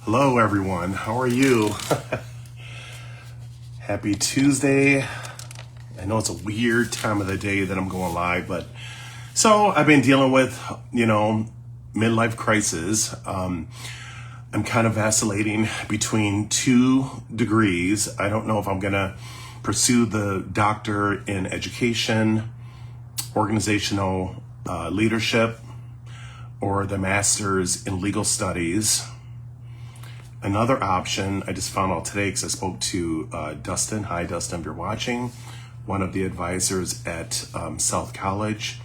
Hello, everyone. How are you? Happy Tuesday. I know it's a weird time of the day that I'm going live, but so I've been dealing with, midlife crisis. I'm kind of vacillating between 2 degrees. I don't know if I'm going to pursue the doctor in education, organizational leadership, or the master's in legal studies. Another option I just found out today because I spoke to Dustin. Hi, Dustin, if you're watching, one of the advisors at South College.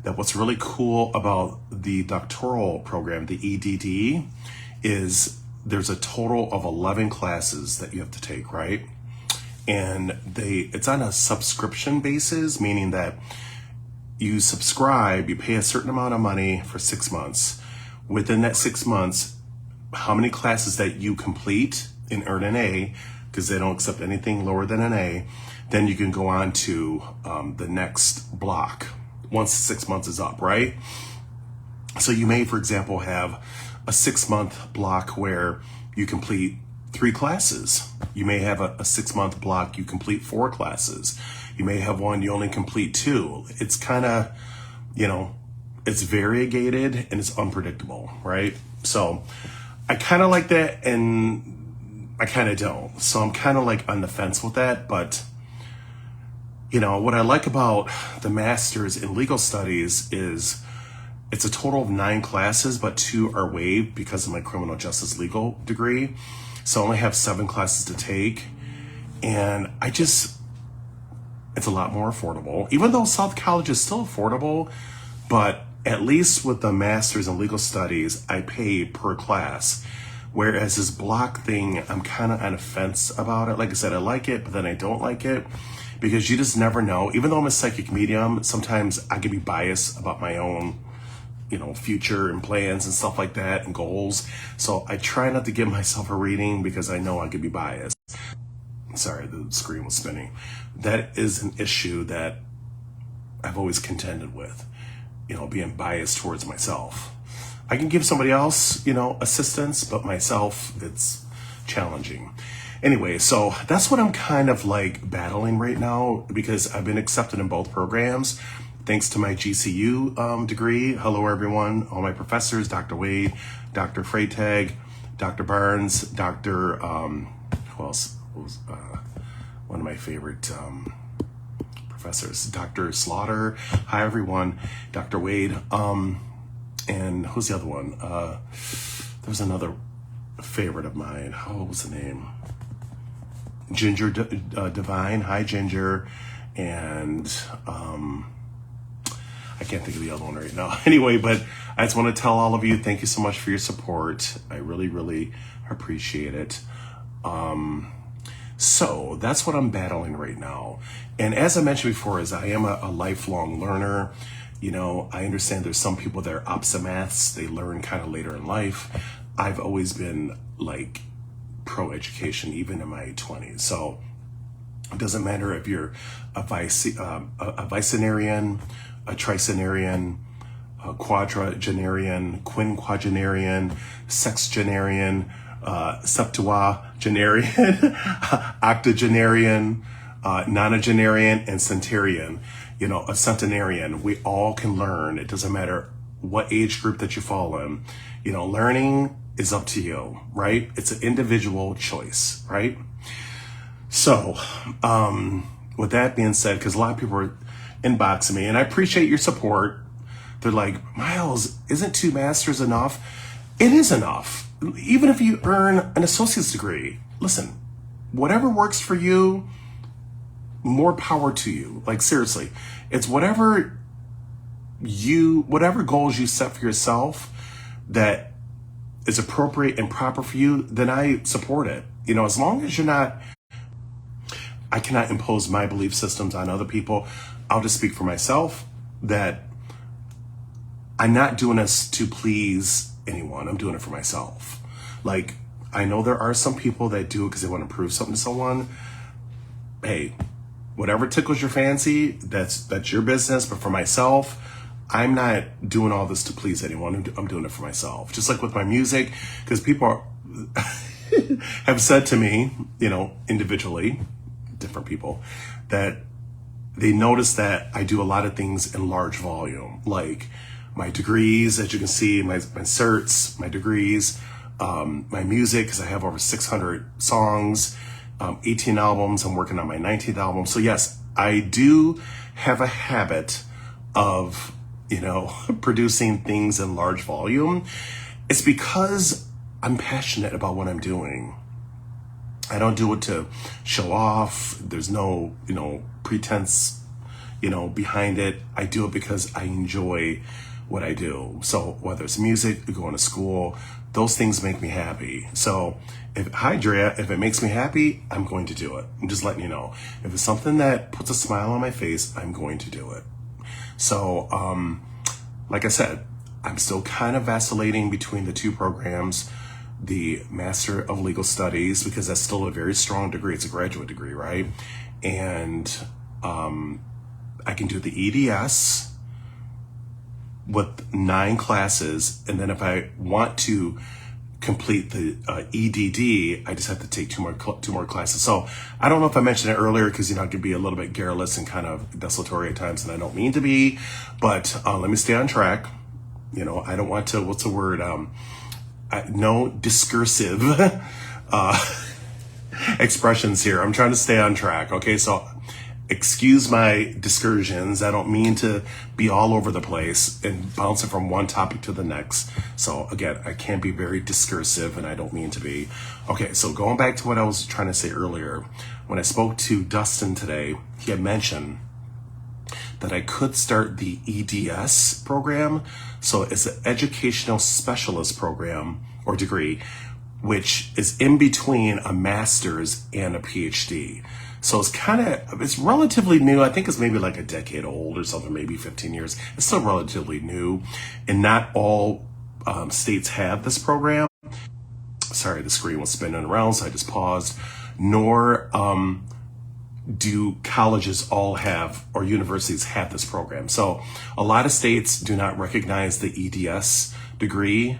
That what's really cool about the doctoral program, the Ed.D, is there's a total of 11 classes that you have to take, right? And it's on a subscription basis, meaning that you subscribe, you pay a certain amount of money for 6 months. Within that 6 months, how many classes that you complete and earn an A, because they don't accept anything lower than an A, then you can go on to the next block once 6 months is up, right? So you may, for example, have a 6-month block where you complete 3 classes. You may have a 6-month block, you complete 4 classes. You may have one, you only complete 2. It's kind of, it's variegated and it's unpredictable, right? So I kind of like that and I kind of don't. So I'm kind of like on the fence with that. But, what I like about the master's in legal studies is it's a total of 9 classes, but 2 are waived because of my criminal justice legal degree. So I only have 7 classes to take. And it's a lot more affordable, even though South College is still affordable, but at least with the master's in legal studies, I pay per class. Whereas this block thing, I'm kind of on a fence about it. Like I said, I like it, but then I don't like it because you just never know. Even though I'm a psychic medium, sometimes I can be biased about my own, future and plans and stuff like that and goals. So I try not to give myself a reading because I know I could be biased. Sorry, the screen was spinning. That is an issue that I've always contended with. Being biased towards myself. I can give somebody else, assistance, but myself, it's challenging. Anyway, so that's what I'm kind of like battling right now because I've been accepted in both programs thanks to my GCU degree. Hello, everyone. All my professors, Dr. Wade, Dr. Freytag, Dr. Barnes, Dr. Who else? One of my favorite professors, Dr. Slaughter. Hi, everyone. Dr. Wade. And who's the other one? There was another favorite of mine. What was the name? Ginger Divine. Hi, Ginger. And I can't think of the other one right now. Anyway, but I just want to tell all of you, thank you so much for your support. I really, really appreciate it. So that's what I'm battling right now. And as I mentioned before, as I am a lifelong learner, I understand there's some people that are opposite maths. They learn kind of later in life. I've always been like pro-education, even in my 20s. So it doesn't matter if you're a bicenarian, a tricenarian, a quadragenarian, quinquagenarian, sexagenarian, septuagenarian, octogenarian, nonagenarian, and centenarian. A centenarian. We all can learn. It doesn't matter what age group that you fall in. Learning is up to you, right? It's an individual choice, right? So, with that being said, because a lot of people are inboxing me, and I appreciate your support. They're like, Miles, isn't 2 masters enough? It is enough. Even if you earn an associate's degree, listen, whatever works for you, more power to you. Like, seriously, it's whatever goals you set for yourself that is appropriate and proper for you, then I support it. As long as I cannot impose my belief systems on other people. I'll just speak for myself that I'm not doing this to please anyone. I'm doing it for myself. Like, I know there are some people that do it because they want to prove something to someone. Hey, whatever tickles your fancy, that's your business. But for myself, I'm not doing all this to please anyone. I'm doing it for myself. Just like with my music, because people have said to me, individually, different people, that they notice that I do a lot of things in large volume, like my degrees, as you can see, my certs, my degrees, my music, because I have over 600 songs, 18 albums. I'm working on my 19th album. So yes, I do have a habit of, producing things in large volume. It's because I'm passionate about what I'm doing. I don't do it to show off. There's no, pretense, behind it. I do it because I enjoy what I do. So whether it's music, going to school, those things make me happy. So hi Drea, if it makes me happy, I'm going to do it. I'm just letting you know. If it's something that puts a smile on my face, I'm going to do it. So, like I said, I'm still kind of vacillating between the two programs, the Master of Legal Studies, because that's still a very strong degree. It's a graduate degree, right? And I can do the EDS with 9 classes. And then if I want to complete the EDD, I just have to take two more classes. So I don't know if I mentioned it earlier, because I can be a little bit garrulous and kind of desultory at times, and I don't mean to be, but let me stay on track. I don't want to, what's the word? No discursive expressions here. I'm trying to stay on track. Okay, so excuse my discursions. I don't mean to be all over the place and bouncing from one topic to the next. So again, I can be very discursive, and I don't mean to be. Okay, so going back to what I was trying to say earlier, when I spoke to Dustin today, he had mentioned that I could start the EDS program. So it's an educational specialist program or degree, which is in between a master's and a PhD. So it's relatively new. I think it's maybe like a decade old or something, maybe 15 years. It's still relatively new. And not all states have this program. Sorry, the screen was spinning around, so I just paused. Nor do colleges all have, or universities have, this program. So a lot of states do not recognize the EDS degree,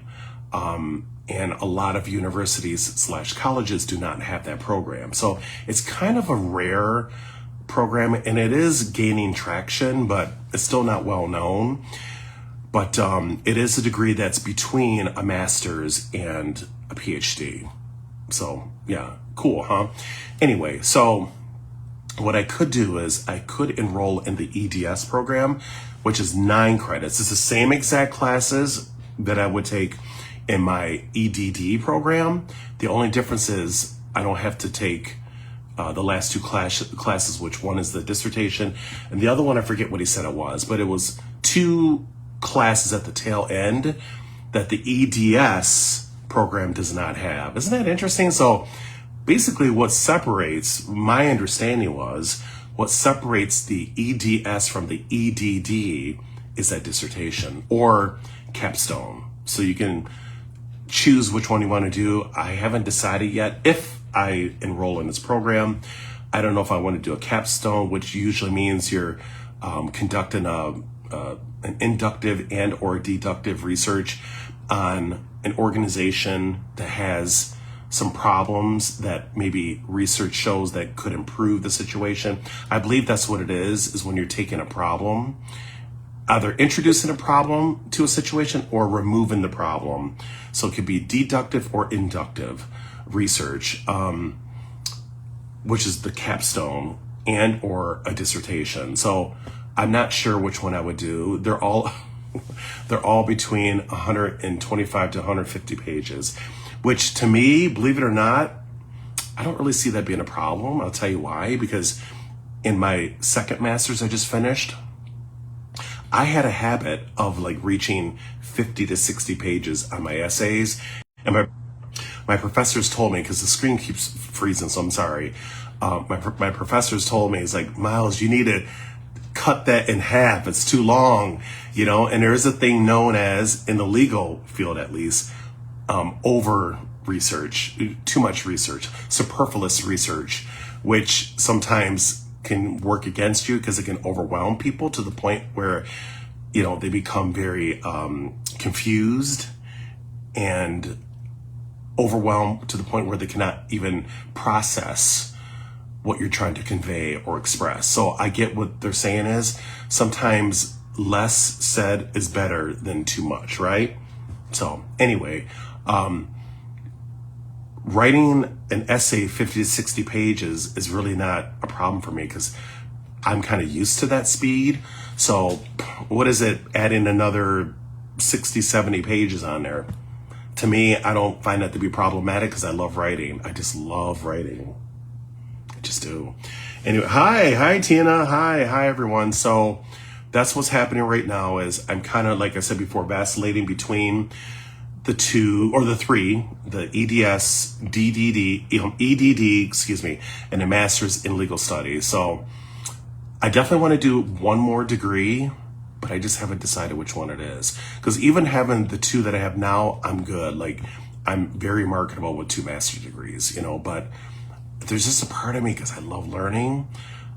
and a lot of universities / colleges do not have that program. So it's kind of a rare program, and it is gaining traction, but it's still not well known. But it is a degree that's between a master's and a PhD. So yeah, cool, huh? Anyway, so what I could do is I could enroll in the EDS program, which is 9 credits. It's the same exact classes that I would take in my EDD program. The only difference is I don't have to take the last 2 classes, which one is the dissertation, and the other one, I forget what he said it was, but it was 2 classes at the tail end that the EDS program does not have. Isn't that interesting? So basically what separates, my understanding was, what separates the EDS from the EDD is that dissertation or capstone. So you can choose which one you want to do. I haven't decided yet if I enroll in this program. I don't know if I want to do a capstone, which usually means you're conducting an inductive and or deductive research on an organization that has some problems that maybe research shows that could improve the situation. I believe that's what it is when you're taking a problem, either introducing a problem to a situation or removing the problem. So it could be deductive or inductive research, which is the capstone and or a dissertation. So I'm not sure which one I would do. They're all between 125 to 150 pages, which to me, believe it or not, I don't really see that being a problem. I'll tell you why, because in my second master's I just finished, I had a habit of reaching 50 to 60 pages on my essays. And my professors told me, because the screen keeps freezing, so I'm sorry. My professors told me, it's like, Miles, you need to cut that in half. It's too long, and there is a thing known as, in the legal field at least, over research, too much research, superfluous research, which sometimes can work against you because it can overwhelm people to the point where, they become very confused and overwhelmed to the point where they cannot even process what you're trying to convey or express. So I get what they're saying is sometimes less said is better than too much, right? So anyway, writing an essay 50 to 60 pages is really not a problem for me because I'm kind of used to that speed. So what is it, adding another 60, 70 pages on there? To me, I don't find that to be problematic because I love writing. I just love writing. I just do. Anyway, hi Tina, hi everyone. So that's what's happening right now is I'm kind of, like I said before, vacillating between the two or the three, the Ed.S, EDD, and a master's in legal studies. So I definitely want to do one more degree, but I just haven't decided which one it is. Because even having the two that I have now, I'm good. Like, I'm very marketable with 2 master's degrees, but there's just a part of me, because I love learning,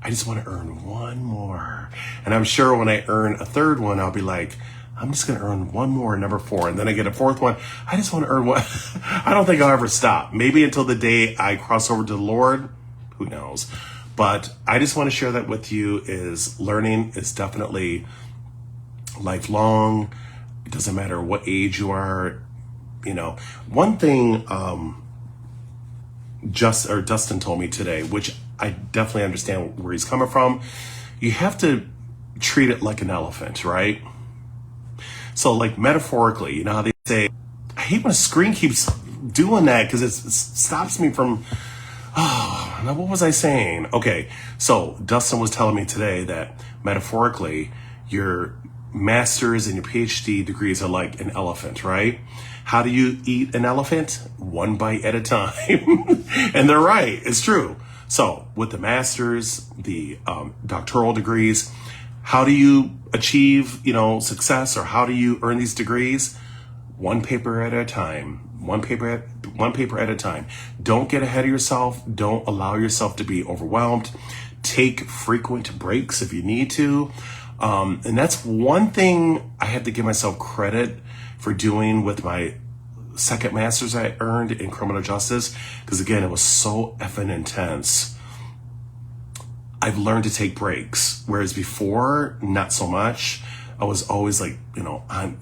I just want to earn one more. And I'm sure when I earn a third one, I'll be like, I'm just going to earn one more, number 4. And then I get a 4th one. I just want to earn one. I don't think I'll ever stop. Maybe until the day I cross over to the Lord, who knows? But I just want to share that with you is learning is definitely lifelong. It doesn't matter what age you are. One thing Dustin told me today, which I definitely understand where he's coming from. You have to treat it like an elephant, right? So like metaphorically, how they say, I hate when a screen keeps doing that because it stops me from, now what was I saying? Okay, so Dustin was telling me today that metaphorically, your master's and your PhD degrees are like an elephant, right? How do you eat an elephant? One bite at a time. And they're right, it's true. So with the master's, the doctoral degrees, how do you achieve, success, or how do you earn these degrees? One paper at a time. One paper at a time. Don't get ahead of yourself. Don't allow yourself to be overwhelmed. Take frequent breaks if you need to. And that's one thing I had to give myself credit for doing with my second master's I earned in criminal justice. Because again, it was so effing intense. I've learned to take breaks, whereas before, not so much. I was always like, I'm,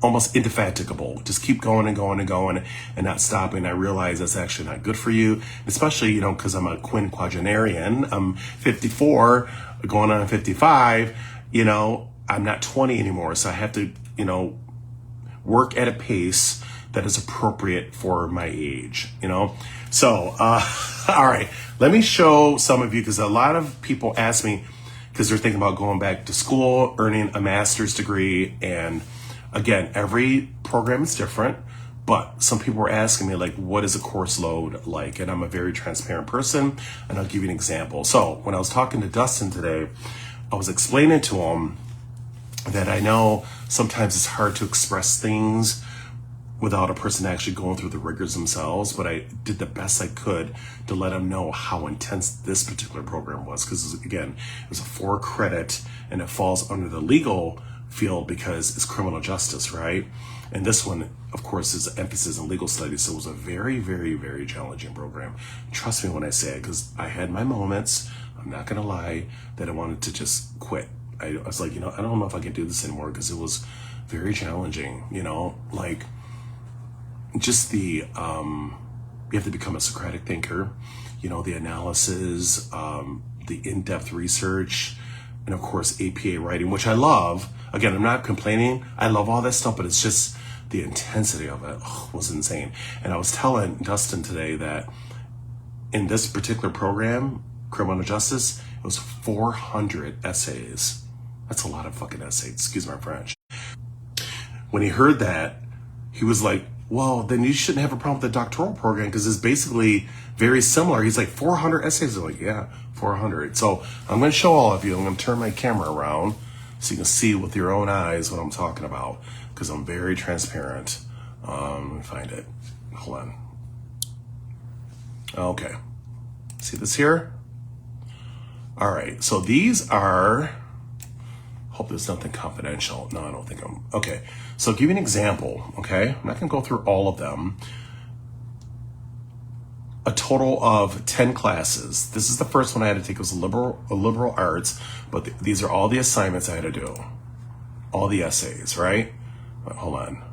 almost indefatigable. Just keep going and going and going and not stopping. I realize that's actually not good for you, especially, because I'm a quinquagenarian. I'm 54, going on 55. I'm not 20 anymore, so I have to, work at a pace that is appropriate for my age, So, all right, let me show some of you, because a lot of people ask me, because they're thinking about going back to school, earning a master's degree. And again, every program is different, but some people were asking me, like, what is a course load like? And I'm a very transparent person, and I'll give you an example. So when I was talking to Dustin today, I was explaining to him that I know sometimes it's hard to express things without a person actually going through the rigors themselves, but I did the best I could to let them know how intense this particular program was. Because again, it was a 4 credit and it falls under the legal field because it's criminal justice, right? And this one, of course, is emphasis in legal studies. So it was a very, very, very challenging program. Trust me when I say it, because I had my moments, I'm not gonna lie, that I wanted to just quit. I was like, I don't know if I can do this anymore, because it was very challenging, like just the, you have to become a Socratic thinker, the analysis, the in-depth research, and of course, APA writing, which I love. Again, I'm not complaining. I love all that stuff, but it's just the intensity of it was insane. And I was telling Dustin today that in this particular program, criminal justice, it was 400 essays. That's a lot of fucking essays, excuse my French. When he heard that, he was like, well, then you shouldn't have a problem with the doctoral program, because it's basically very similar. He's like, 400 essays? I'm like, yeah, 400. So I'm going to show all of you. I'm going to turn my camera around so you can see with your own eyes what I'm talking about, because I'm very transparent. Let me find it. Hold on. Okay. See this here? All right. So these are, hope there's nothing confidential. No, I don't think I'm, okay. So I'll give you an example, okay? I'm not gonna go through all of them. a total of 10 classes. This is the first one I had to take. It was a liberal arts, but these are all the assignments I had to do. All the essays, right? Wait, hold on.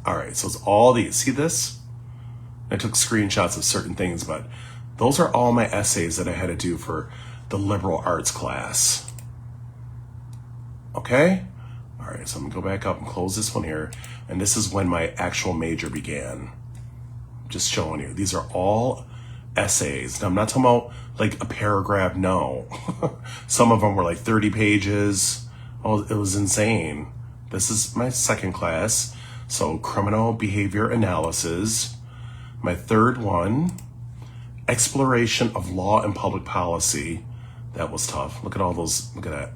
All right, so it's all these. See this? I took screenshots of certain things, but those are all my essays that I had to do for the liberal arts class. Okay? All right, so I'm gonna go back up and close this one here. And this is when my actual major began. Just showing you. These are all essays. Now, I'm not talking about like a paragraph, no. Some of them were like 30 pages. Oh, it was insane. This is my second class. So criminal behavior analysis. My third one, exploration of law and public policy. That was tough. Look at all those, look at that.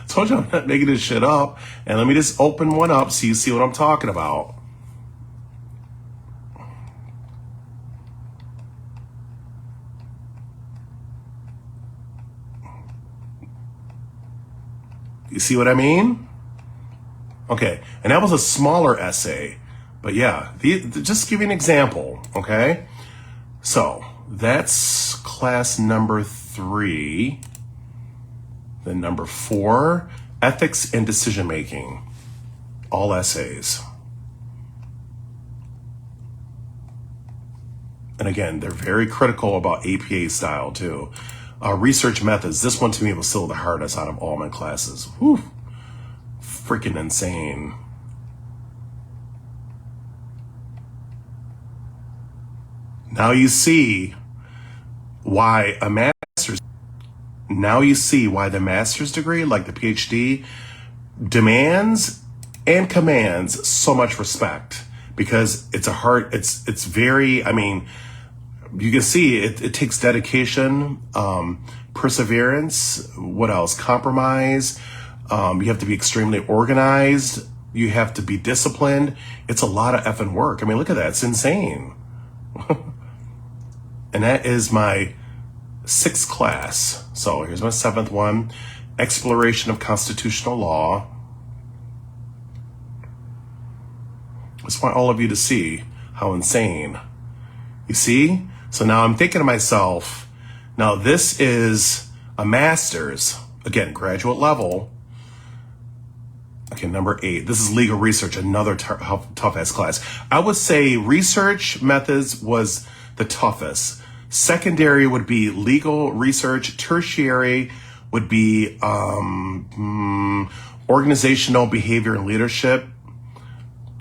Told you I'm not making this shit up. And let me just open one up so you see what I'm talking about. You see what I mean? Okay, and that was a smaller essay. But yeah, just give you an example, okay? So that's class number 3. Then number 4, ethics and decision making, all essays. And again, they're very critical about APA style too. Research methods, this one to me was still the hardest out of all my classes. Whew, freaking insane. Now you see why a master's, now you see why the master's degree, like the PhD, demands and commands so much respect, because it's a hard, it's very, I mean, you can see it takes dedication, perseverance, what else? Compromise. You have to be extremely organized. You have to be disciplined. It's a lot of effing work. I mean, look at that. It's insane. And that is my 6th class. So here's my 7th one, exploration of constitutional law. I just want all of you to see how insane. You see? So now I'm thinking to myself, now this is a master's, again, graduate level. Okay, number 8, this is legal research, another tough-ass class. I would say research methods was the toughest. Secondary would be legal research. Tertiary would be organizational behavior and leadership.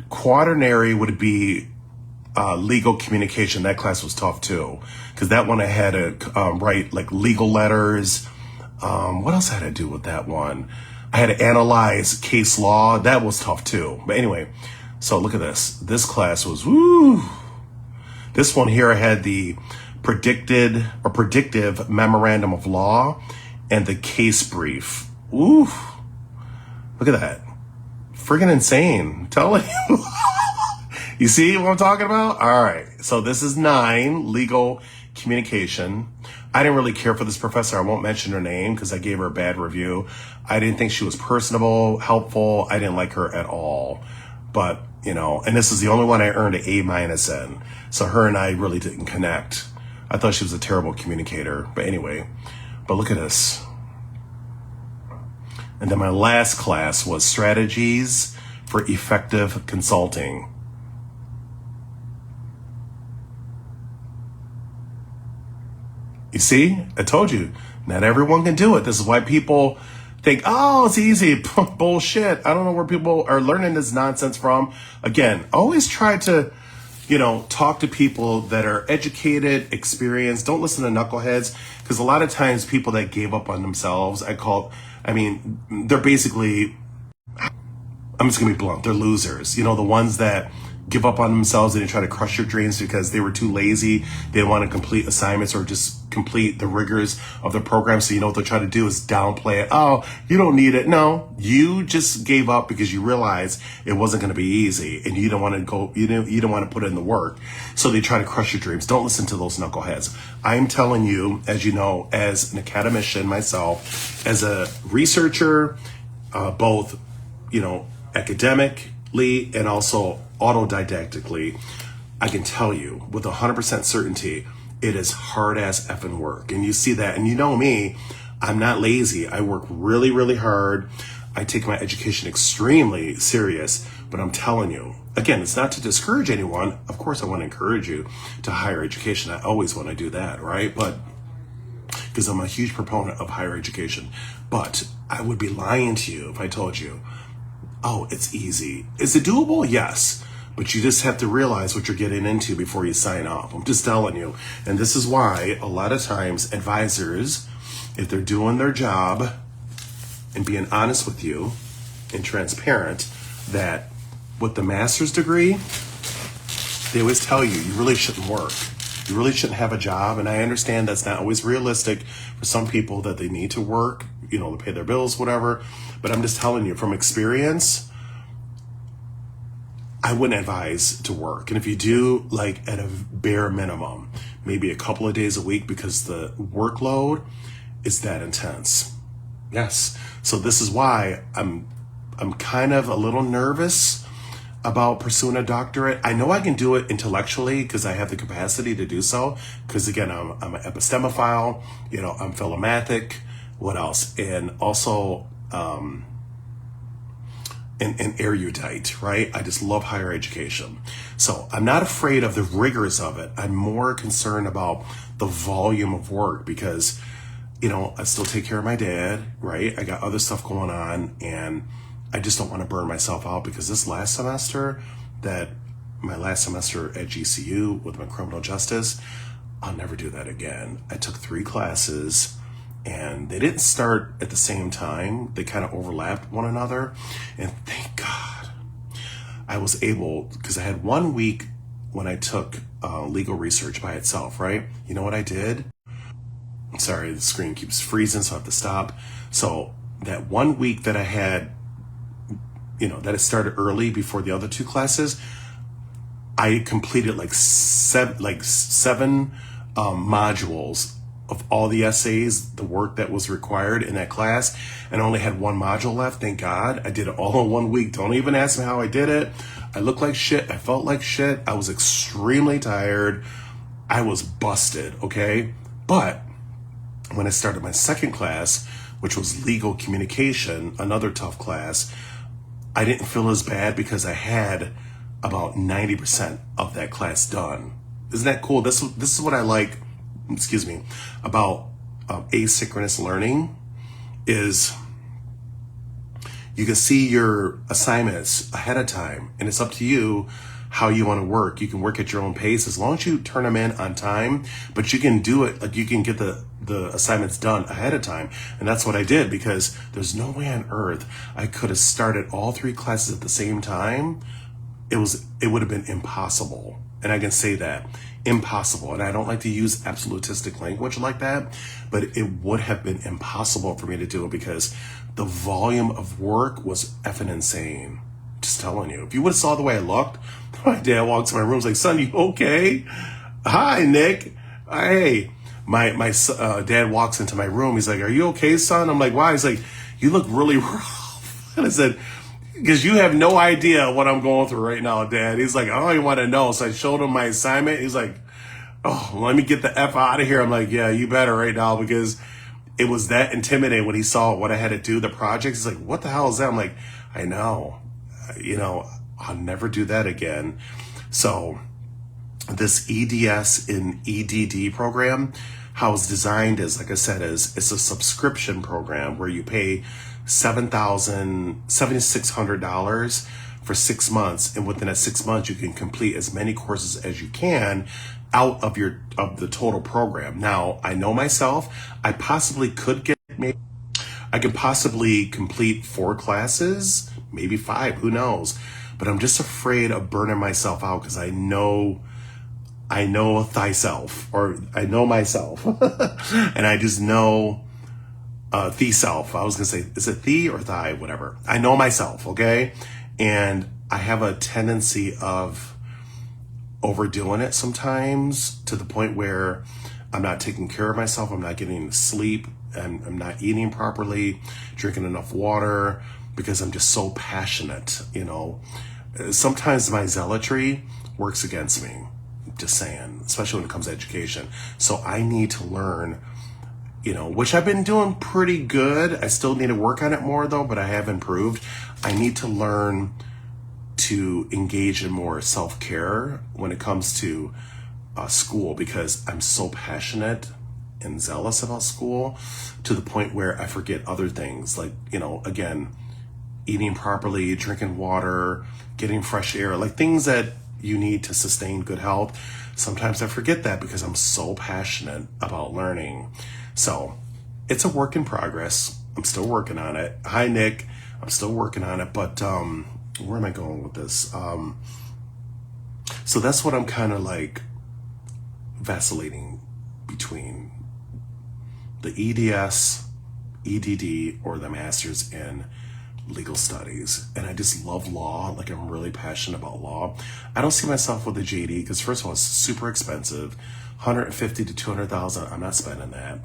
Quaternary would be legal communication. That class was tough too, because that one I had to write like legal letters. What else I had to do with that one? I had to analyze case law. That was tough too. But anyway, so look at this. This class was, woo. This one here, I had the predictive memorandum of law and the case brief. Ooh, look at that. Friggin' insane. I'm telling you. You see what I'm talking about? All right. So this is 9, legal communication. I didn't really care for this professor. I won't mention her name because I gave her a bad review. I didn't think she was personable, helpful. I didn't like her at all. But, you know, and this is the only one I earned an A- in. So her and I really didn't connect. I thought she was a terrible communicator. But anyway, but look at this. And then my last class was strategies for effective consulting. You see, I told you, not everyone can do it. This is why people think, oh, it's easy. Bullshit. I don't know where people are learning this nonsense from. Again, always try to, you know, talk to people that are educated, experienced. Don't listen to knuckleheads, because a lot of times people that gave up on themselves, they're basically, I'm just going to be blunt, they're losers. You know, the ones that give up on themselves and they try to crush your dreams because they were too lazy. They didn't want to complete assignments or just complete the rigors of the program. So you know what they're trying to do is downplay it. Oh, you don't need it. No, you just gave up because you realized it wasn't going to be easy and you don't want to go, you don't want to put in the work. So they try to crush your dreams. Don't listen to those knuckleheads. I'm telling you, as you know, as an academician myself, as a researcher, both, you know, academically and also autodidactically, I can tell you with 100% certainty, it is hard ass effing work. And you see that, and you know me, I'm not lazy. I work really, really hard. I take my education extremely serious, but I'm telling you, again, it's not to discourage anyone. Of course, I want to encourage you to higher education. I always want to do that, right? But because I'm a huge proponent of higher education. But I would be lying to you if I told you, oh, it's easy. Is it doable? Yes. But you just have to realize what you're getting into before you sign up. I'm just telling you. And this is why a lot of times advisors, if they're doing their job and being honest with you and transparent, that with the master's degree, they always tell you, you really shouldn't work. You really shouldn't have a job. And I understand that's not always realistic for some people, that they need to work, to pay their bills, whatever. But I'm just telling you from experience, I wouldn't advise to work. And if you do, like at a bare minimum, maybe a couple of days a week, because the workload is that intense. Yes. So this is why I'm kind of a little nervous about pursuing a doctorate. I know I can do it intellectually because I have the capacity to do so. Because again, I'm an epistemophile, I'm philomathic. What else? And also an erudite, right? I just love higher education. So I'm not afraid of the rigors of it. I'm more concerned about the volume of work because, I still take care of my dad, right? I got other stuff going on, and I just don't want to burn myself out, because my last semester at GCU with my criminal justice, I'll never do that again. I took 3 classes, and they didn't start at the same time. They kind of overlapped one another. And thank God I was able, because I had 1 week when I took legal research by itself, right? You know what I did? Sorry, the screen keeps freezing, so I have to stop. So that 1 week that I had, that it started early before the other 2 classes, I completed like seven modules of all the essays, the work that was required in that class, and only had 1 module left. Thank God. I did it all in 1 week. Don't even ask me how I did it. I looked like shit. I felt like shit. I was extremely tired. I was busted, okay? But when I started my second class, which was legal communication, another tough class, I didn't feel as bad because I had about 90% of that class done. Isn't that cool? This is what I like, about asynchronous learning, is you can see your assignments ahead of time, and it's up to you how you want to work. You can work at your own pace as long as you turn them in on time, but you can do it, like you can get the assignments done ahead of time. And that's what I did, because there's no way on earth I could have started all 3 classes at the same time. It would have been impossible. And I can say that, impossible. And I don't like to use absolutistic language like that, but it would have been impossible for me to do it, because the volume of work was effing insane. Just telling you. If you would have saw the way I looked, my dad walked to my room, was like, "Son, you okay?" "Hi, Nick." "Hey." My dad walks into my room. He's like, "Are you okay, son?" I'm like, "Why?" He's like, "You look really rough." And I said, "Because you have no idea what I'm going through right now, Dad." He's like, "I don't even want to know." So I showed him my assignment. He's like, "Oh, let me get the F out of here." I'm like, "Yeah, you better right now," because it was that intimidating when he saw what I had to do, the projects. He's like, "What the hell is that?" I'm like, "I know. I'll never do that again." So this Ed.S and Ed.D program, how it's designed is, like I said, it's a subscription program where you pay $7,600 for 6 months, and within that 6 months you can complete as many courses as you can out of the total program. Now, I know myself, I could possibly complete 4 classes, maybe 5, who knows? But I'm just afraid of burning myself out, because I know thyself, or I know myself, and I just know the-self. I was gonna say, is it the or thy, whatever. I know myself, okay? And I have a tendency of overdoing it sometimes, to the point where I'm not taking care of myself, I'm not getting sleep, and I'm not eating properly, drinking enough water, because I'm just so passionate, Sometimes my zealotry works against me. Just saying, especially when it comes to education. So I need to learn, which I've been doing pretty good. I still need to work on it more though, but I have improved. I need to learn to engage in more self-care when it comes to school, because I'm so passionate and zealous about school to the point where I forget other things, like, again, eating properly, drinking water, getting fresh air, like things that you need to sustain good health. Sometimes I forget that because I'm so passionate about learning. So it's a work in progress. I'm still working on it. Hi, Nick. I'm still working on it, but where am I going with this? So that's what I'm kind of like vacillating between the Ed.S, Ed.D, or the master's in legal studies. And I just love law. Like, I'm really passionate about law. I don't see myself with a JD because, first of all, it's super expensive, 150 to 200,000. I'm not spending that.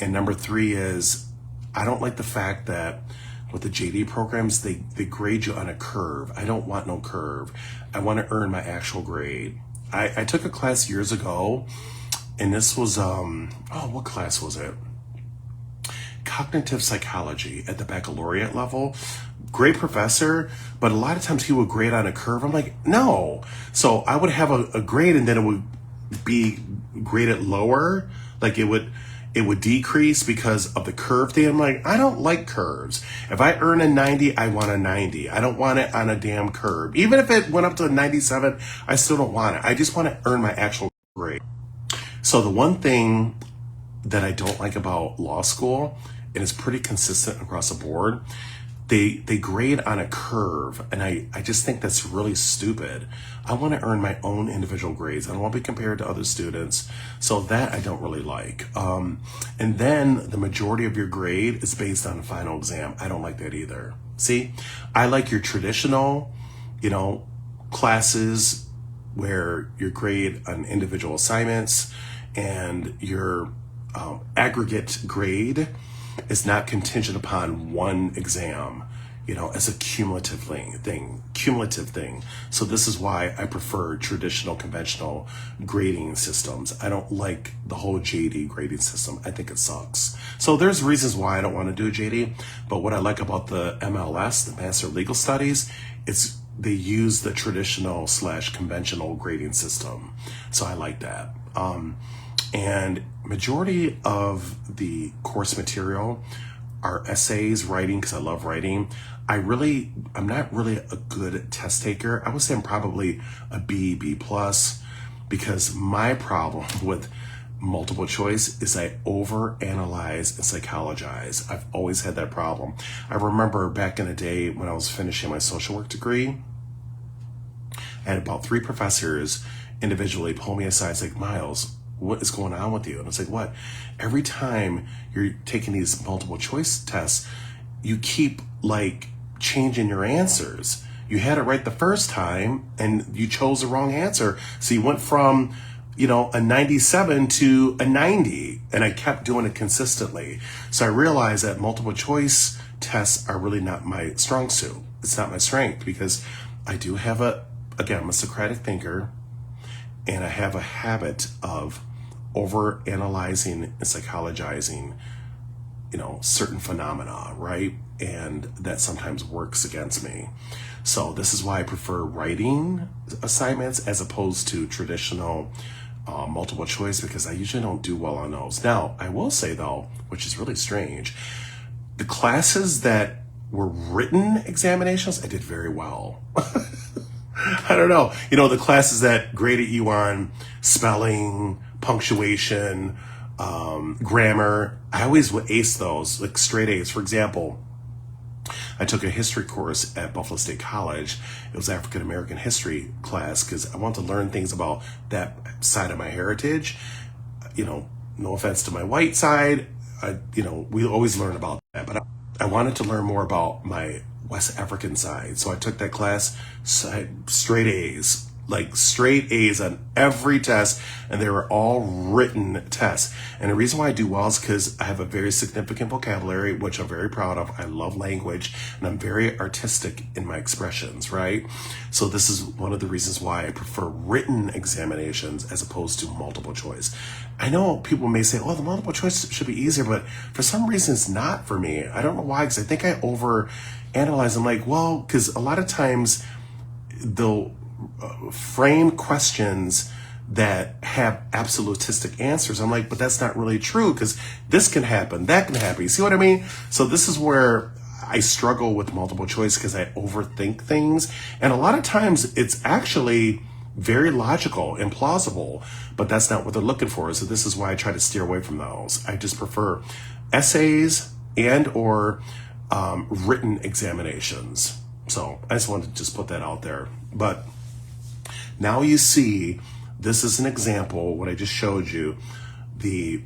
And number three is, I don't like the fact that with the JD programs, they grade you on a curve. I don't want no curve. I want to earn my actual grade. I took a class years ago, and this was, what class was it? Cognitive psychology at the baccalaureate level. Great professor, but a lot of times he would grade on a curve. I'm like, no. So I would have a grade, and then it would be graded lower. Like it would decrease because of the curve thing. I'm like, I don't like curves. If I earn a 90, I want a 90. I don't want it on a damn curve. Even if it went up to a 97, I still don't want it. I just want to earn my actual grade. So the one thing that I don't like about law school, and it's pretty consistent across the board, they grade on a curve, and I just think that's really stupid. I want to earn my own individual grades. I don't want to be compared to other students. So that I don't really like. And then the majority of your grade is based on a final exam. I don't like that either. See, I like your traditional, classes where your grade on individual assignments and your aggregate grade is not contingent upon one exam, as a cumulative thing. So this is why I prefer traditional, conventional grading systems. I don't like the whole JD grading system. I think it sucks. So there's reasons why I don't want to do a JD, but what I like about the M.L.S, the Master of Legal Studies, it's they use the traditional / conventional grading system. So I like that. And majority of the course material are essays, writing, because I love writing. I'm not really a good test taker. I would say I'm probably a B+, because my problem with multiple choice is I overanalyze and psychologize. I've always had that problem. I remember back in the day when I was finishing my social work degree, I had about 3 professors individually pull me aside. It's like, Miles, what is going on with you? And it's like, what? Every time you're taking these multiple choice tests, you keep like changing your answers. You had it right the first time and you chose the wrong answer. So you went from, a 97 to a 90, and I kept doing it consistently. So I realized that multiple choice tests are really not my strong suit. It's not my strength, because I do have I'm a Socratic thinker, and I have a habit of over-analyzing and psychologizing, certain phenomena, right? And that sometimes works against me. So this is why I prefer writing assignments as opposed to traditional multiple choice, because I usually don't do well on those. Now, I will say though, which is really strange, the classes that were written examinations, I did very well. I don't know. The classes that graded you on spelling, punctuation, grammar, I always would ace those, like straight A's. For example, I took a history course at Buffalo State College. It was African American history class because I wanted to learn things about that side of my heritage. No offense to my white side, we always learn about that, but I wanted to learn more about my West African side. So I took that class, straight A's. like straight A's on every test, and they were all written tests. And the reason why I do well is because I have a very significant vocabulary, which I'm very proud of. I love language, and I'm very artistic in my expressions, right? So this is one of the reasons why I prefer written examinations as opposed to multiple choice. I know people may say, oh, the multiple choice should be easier, but for some reason it's not for me. I don't know why, because I think I overanalyze. I'm like, well, because a lot of times they'll frame questions that have absolutistic answers. I'm like, but that's not really true, because this can happen, that can happen. You see what I mean? So this is where I struggle with multiple choice, because I overthink things. And a lot of times it's actually very logical and plausible, but that's not what they're looking for. So this is why I try to steer away from those. I just prefer essays and or written examinations. So I just wanted to just put that out there. But now you see, this is an example, what I just showed you, the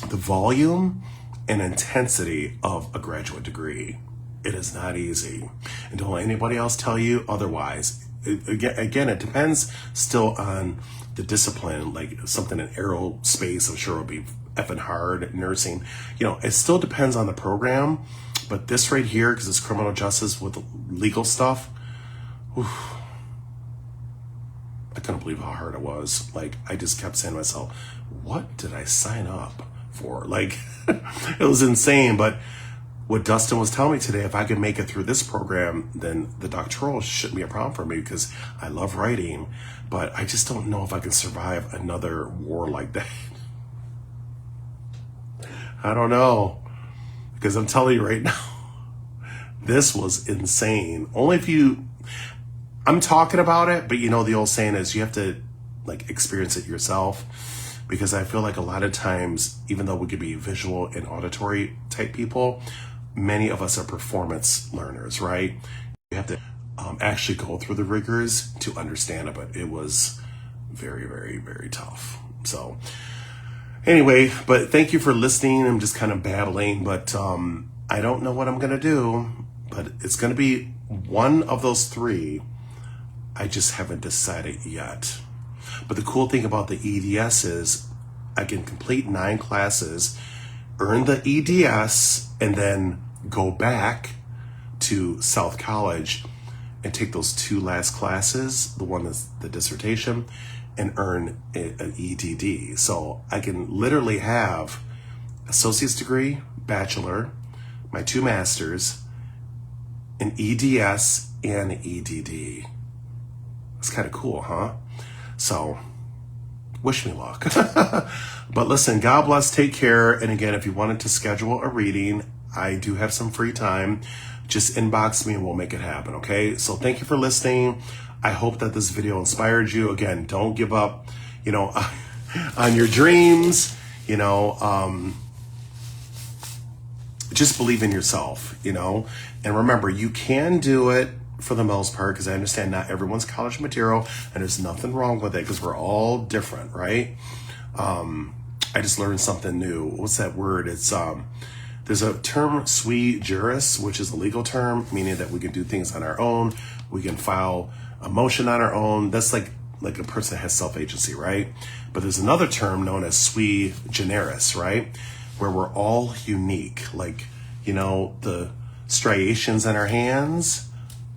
volume and intensity of a graduate degree. It is not easy. And don't let anybody else tell you otherwise. Again, it depends still on the discipline, like something in aerospace, I'm sure will be effing hard, nursing, it still depends on the program. But this right here, because it's criminal justice with legal stuff, whew, I couldn't believe how hard it was. Like, I just kept saying to myself, what did I sign up for? Like, it was insane. But what Dustin was telling me today, if I could make it through this program, then the doctoral shouldn't be a problem for me, because I love writing, but I just don't know if I can survive another war like that. I don't know, because I'm telling you right now, this was insane. Only if I'm talking about it, but the old saying is you have to like experience it yourself, because I feel like a lot of times, even though we could be visual and auditory type people, many of us are performance learners, right? You have to actually go through the rigors to understand it, but it was very, very, very tough. So anyway, but thank you for listening. I'm just kind of battling, but I don't know what I'm going to do, but it's going to be one of those three. I just haven't decided yet. But the cool thing about the EDS is I can complete 9 classes, earn the EDS, and then go back to South College and take those 2 last classes. The one is the dissertation, and earn an EDD. So I can literally have associate's degree, bachelor, my 2 masters, an EDS, and an EDD. It's kind of cool, huh? So wish me luck. But listen, God bless, take care. And again, if you wanted to schedule a reading, I do have some free time. Just inbox me and we'll make it happen, okay? So thank you for listening. I hope that this video inspired you. Again, don't give up, on your dreams, just believe in yourself, and remember, you can do it for the most part, because I understand not everyone's college material, and there's nothing wrong with it, because we're all different, right? I just learned something new. What's that word? It's there's a term, sui juris, which is a legal term, meaning that we can do things on our own. We can file a motion on our own. That's like a person that has self-agency, right? But there's another term known as sui generis, right? Where we're all unique. Like, the striations in our hands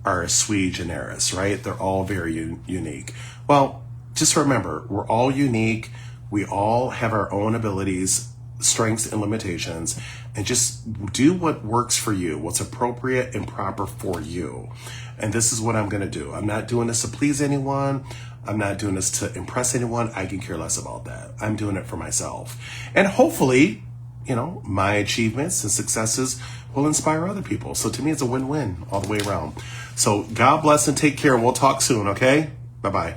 are sui generis, right? They're all very unique. Well, just remember, we're all unique. We all have our own abilities, strengths, and limitations, and just do what works for you, what's appropriate and proper for you. And this is what I'm going to do. I'm not doing this to please anyone. I'm not doing this to impress anyone. I can care less about that. I'm doing it for myself. And hopefully, my achievements and successes will inspire other people. So to me, it's a win-win all the way around. So God bless and take care. We'll talk soon, okay? Bye-bye.